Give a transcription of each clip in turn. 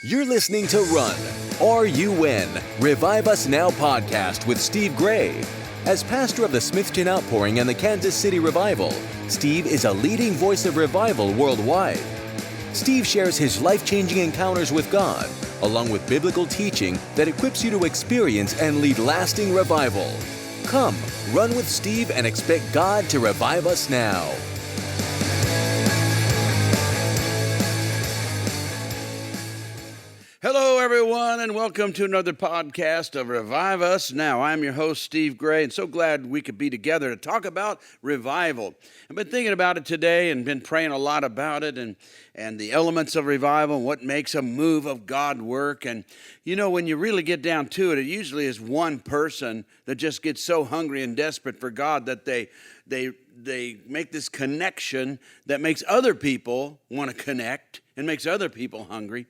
You're listening to Run, R-U-N, Revive Us Now podcast with Steve Gray. As pastor of the Smithton Outpouring and the Kansas City Revival, Steve is a leading voice of revival worldwide. Steve shares his life-changing encounters with God, along with biblical teaching that equips you to experience and lead lasting revival. Come, run with Steve and expect God to revive us now. Hello, everyone, and welcome to another podcast of Revive Us Now. I'm your host, Steve Gray, and so glad we could be together to talk about revival. I've been thinking about it today and been praying a lot about it and the elements of revival and what makes a move of God work. And, you know, when you really get down to it, it usually is one person that just gets so hungry and desperate for God that they make this connection that makes other people want to connect and makes other people hungry.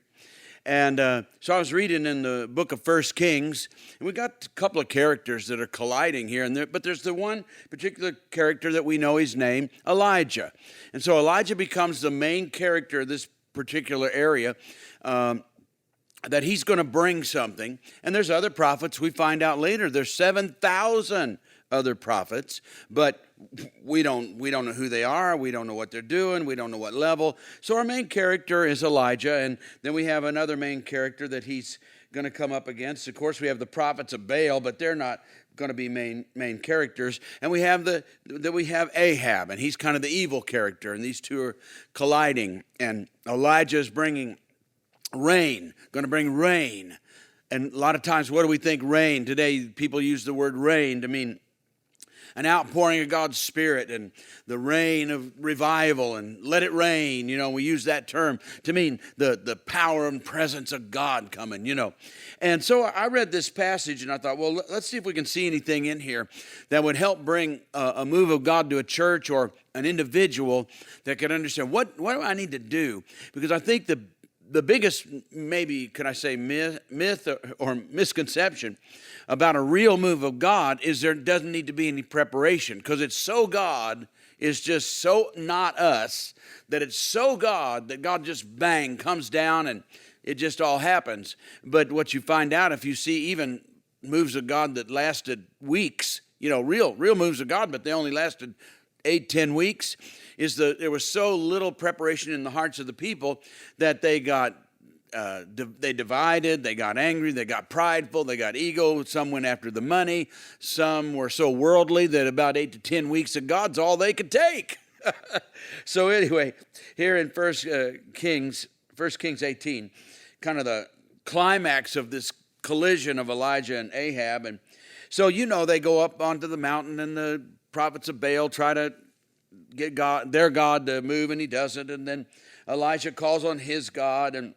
And so I was reading in the book of 1 Kings, and we got a couple of characters that are colliding here, but there's the one particular character that we know his name, Elijah. And so Elijah becomes the main character of this particular area, that he's going to bring something. And there's other prophets. We find out later there's 7,000 other prophets, but we don't know who they are. We don't know what they're doing. We don't know what level. So our main character is Elijah, and then we have another main character that he's going to come up against. Of course, we have the prophets of Baal, but they're not going to be main characters. And we have Ahab, and he's kind of the evil character, and these two are colliding. And Elijah is bringing rain, going to bring rain. And a lot of times, what do we think rain? Today, people use the word rain to mean an outpouring of God's Spirit and the rain of revival and let it rain. You know, we use that term to mean the power and presence of God coming, you know. And so I read this passage and I thought, well, let's see if we can see anything in here that would help bring a move of God to a church or an individual that could understand what do I need to do? Because I think the biggest, maybe, could I say, myth or misconception about a real move of God is there doesn't need to be any preparation, because it's so God is just so not us, that it's so God that God just bang comes down and it just all happens. But what you find out, if you see even moves of God that lasted weeks, you know, real moves of God, but they only lasted 8-10 weeks, is there was so little preparation in the hearts of the people that they divided, they got angry, they got prideful, they got ego. Some went after the money. Some were so worldly that about 8 to 10 weeks of God's all they could take. So anyway, here in 1 Kings 18, kind of the climax of this collision of Elijah and Ahab. And so, you know, they go up onto the mountain and the prophets of Baal try to get their God to move, and he doesn't. And then Elijah calls on his God, and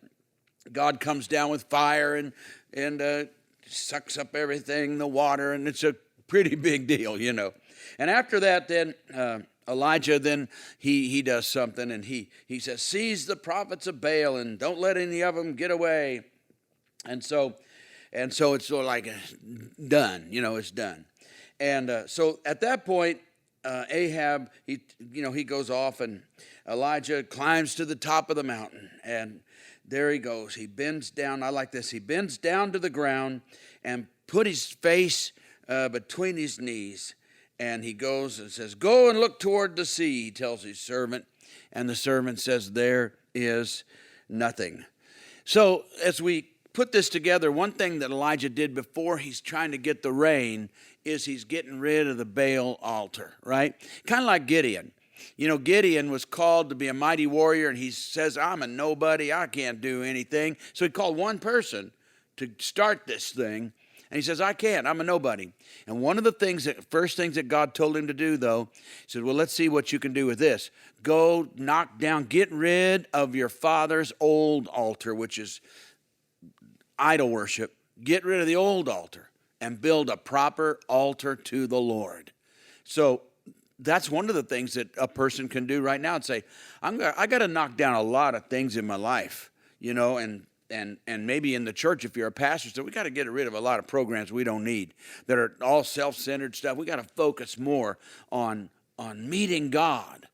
God comes down with fire and sucks up everything, the water, and it's a pretty big deal, you know. And after that, then Elijah, then he does something, and he says, seize the prophets of Baal and don't let any of them get away. And so it's sort of like done, you know, it's done. And so at that point, Ahab, he goes off, and Elijah climbs to the top of the mountain, and there he goes. He bends down. I like this. He bends down to the ground and put his face between his knees, and he goes and says, go and look toward the sea, he tells his servant, and the servant says, there is nothing. So as we put this together, one thing that Elijah did before he's trying to get the rain is he's getting rid of the Baal altar, right? Kind of like Gideon. You know, Gideon was called to be a mighty warrior, and he says, I'm a nobody, I can't do anything. So he called one person to start this thing, and he says, I can't, I'm a nobody. And one of the first things that God told him to do, though, he said, well, let's see what you can do with this. Go knock down, get rid of your father's old altar, which is idol worship. Get rid of the old altar and build a proper altar to the Lord. So that's one of the things that a person can do right now and say, I got to knock down a lot of things in my life, you know, and maybe in the church, if you're a pastor, so we got to get rid of a lot of programs we don't need that are all self-centered stuff. We got to focus more on meeting God.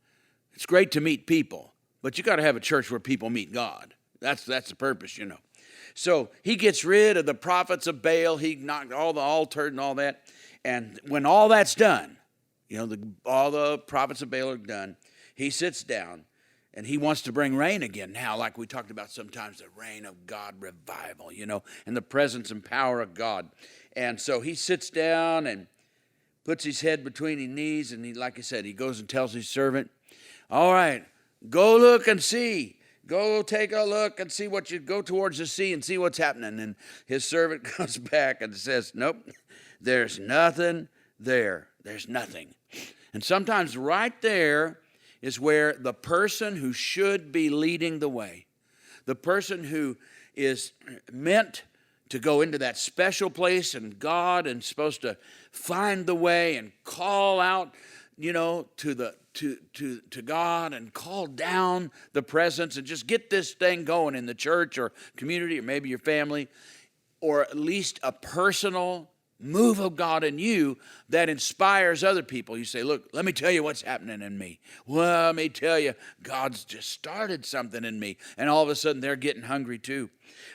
It's great to meet people, but you got to have a church where people meet God. That's the purpose, you know. So he gets rid of the prophets of Baal. He knocked all the altar and all that. And when all that's done, all the prophets of Baal are done, he sits down and he wants to bring rain again. Now, like we talked about sometimes, the rain of God revival, and the presence and power of God. And so he sits down and puts his head between his knees, and like I said, he goes and tells his servant, all right, go look and see. Go take a look and see go towards the sea and see what's happening. And his servant comes back and says, nope, there's nothing there. There's nothing. And sometimes right there is where the person who should be leading the way, the person who is meant to go into that special place and God and supposed to find the way and call out, to God and call down the presence and just get this thing going in the church or community or maybe your family, or at least a personal move of God in you that inspires other people. You say, look, let me tell you what's happening in me. Well, let me tell you, God's just started something in me. And all of a sudden they're getting hungry too.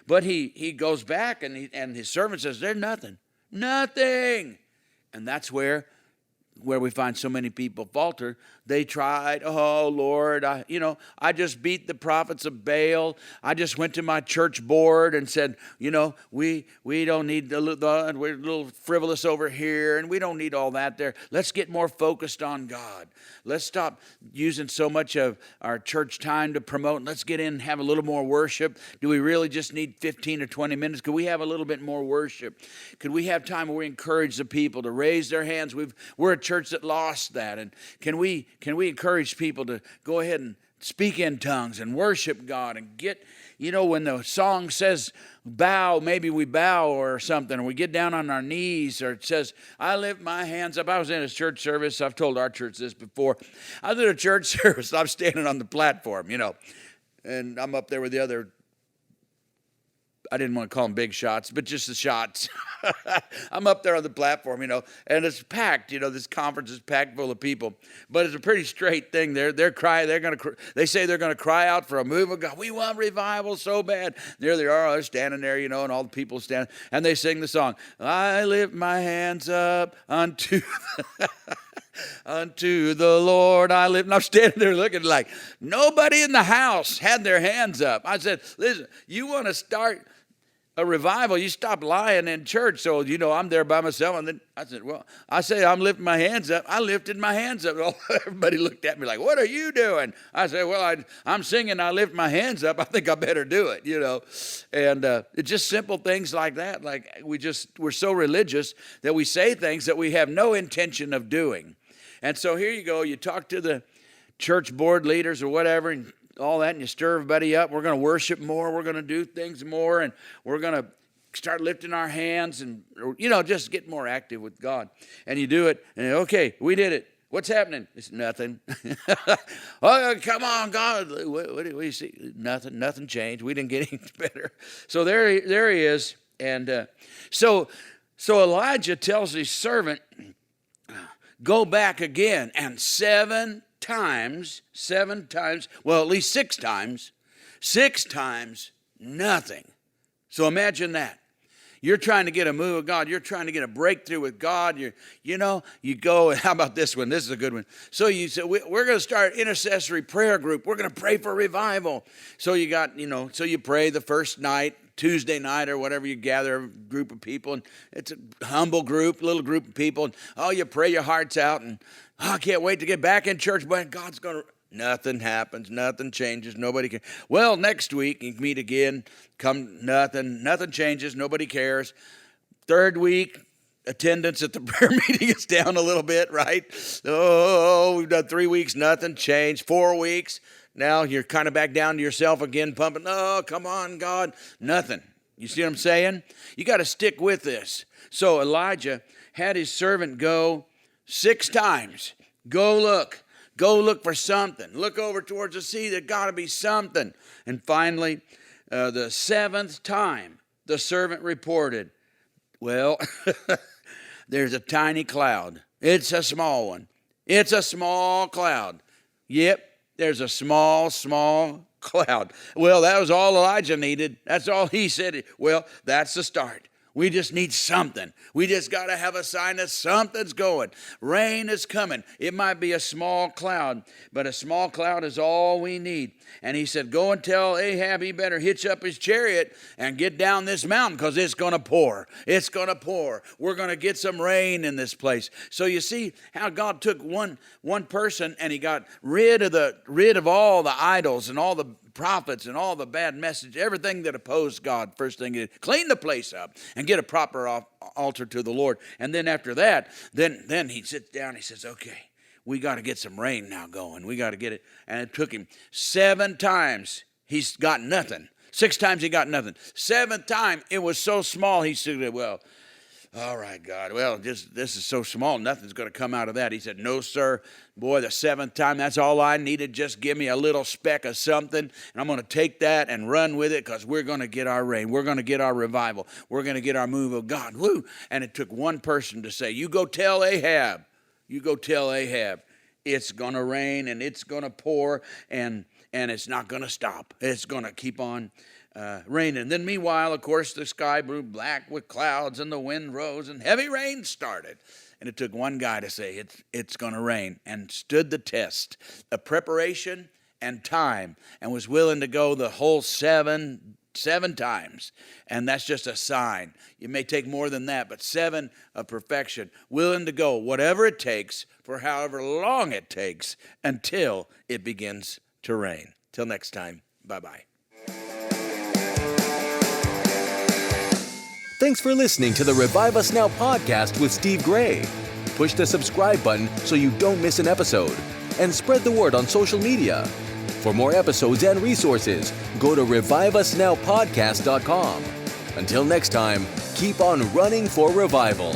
But he goes back and his servant says, there's nothing. And that's where we find so many people falter. They tried, oh, Lord, I just beat the prophets of Baal. I just went to my church board and said, we don't need we're a little frivolous over here, and we don't need all that there. Let's get more focused on God. Let's stop using so much of our church time to promote. Let's get in and have a little more worship. Do we really just need 15 or 20 minutes? Could we have a little bit more worship? Could we have time where we encourage the people to raise their hands? We're a church that lost that. And can we encourage people to go ahead and speak in tongues and worship God and get, when the song says bow, maybe we bow or something, or we get down on our knees, or it says, I lift my hands up. I was in a church service. I've told our church this before. I was in a church service. I'm standing on the platform, and I'm up there with the other, I didn't want to call them big shots, but just the shots. I'm up there on the platform, and it's packed. This conference is packed full of people, but it's a pretty straight thing. They're crying. They say they're going to cry out for a move of God. We want revival so bad. There they are. They're standing there, and all the people stand, and they sing the song. I lift my hands up unto unto the Lord I lift. And I'm standing there looking like nobody in the house had their hands up. I said, listen, you want to start a revival, you stop lying in church. So, I'm there by myself. And then I said, I say I'm lifting my hands up. I lifted my hands up. Everybody looked at me like, what are you doing? I said, I'm singing, I lift my hands up. I think I better do it, And it's just simple things like that. Like we're so religious that we say things that we have no intention of doing. And so here you go. You talk to the church board leaders or whatever, and all that, and you stir everybody up. We're going to worship more. We're going to do things more, and we're going to start lifting our hands and, just get more active with God. And you do it, and okay, we did it. What's happening? It's nothing. Oh, come on, God. What do you see? Nothing changed. We didn't get any better. So there he is. And so Elijah tells his servant, go back again, and seven times, well, at least six times, nothing. So imagine that. You're trying to get a move of God. You're trying to get a breakthrough with God. You go, how about this one? This is a good one. So you say, we're going to start intercessory prayer group. We're going to pray for revival. So you got, so you pray the first night, Tuesday night or whatever, you gather a group of people, and it's a humble group, little group of people, and you pray your hearts out, and I can't wait to get back in church, but God's going to, nothing happens, nothing changes, nobody can. Well, next week you meet again, nothing changes, nobody cares. Third week, attendance at the prayer meeting is down a little bit, right? Oh, we've done 3 weeks, nothing changed. 4 weeks, now you're kind of back down to yourself again, pumping, oh, come on, God, nothing. You see what I'm saying? You got to stick with this. So Elijah had his servant go 6 times. Go look for something. Look over towards the sea. There got to be something. And finally, the 7th time, the servant reported, well, there's a tiny cloud. It's a small one. It's a small cloud. Yep, there's a small cloud. Well, that was all Elijah needed. That's all he said. Well, that's the start. We just need something. We just got to have a sign that something's going. Rain is coming. It might be a small cloud, but a small cloud is all we need. And he said, go and tell Ahab he better hitch up his chariot and get down this mountain because it's going to pour. It's going to pour. We're going to get some rain in this place. So you see how God took one person and he got rid of all the idols and all the prophets and all the bad message, everything that opposed God. First thing he did, clean the place up and get a proper altar to the Lord. And then after that, then he sits down and he says, okay, we got to get some rain now going. We got to get it. And it took him 7 times. He's got nothing. 6 times he got nothing. 7th time, it was so small, he said, well, all right, God, well, this is so small, nothing's going to come out of that. He said, no, sir. Boy, the 7th time, that's all I needed. Just give me a little speck of something, and I'm going to take that and run with it because we're going to get our rain. We're going to get our revival. We're going to get our move of God. Woo! And it took one person to say, you go tell Ahab. You go tell Ahab. It's going to rain, and it's going to pour, and it's not going to stop. It's going to keep on raining. And then meanwhile, of course, the sky grew black with clouds and the wind rose and heavy rain started. And it took one guy to say, it's going to rain, and stood the test of preparation and time, and was willing to go the whole seven times. And that's just a sign. It may take more than that, but 7 of perfection. Willing to go whatever it takes for however long it takes until it begins to rain. Till next time, bye-bye. Thanks for listening to the Revive Us Now podcast with Steve Gray. Push the subscribe button so you don't miss an episode, and spread the word on social media. For more episodes and resources, go to reviveusnowpodcast.com. Until next time, keep on running for revival.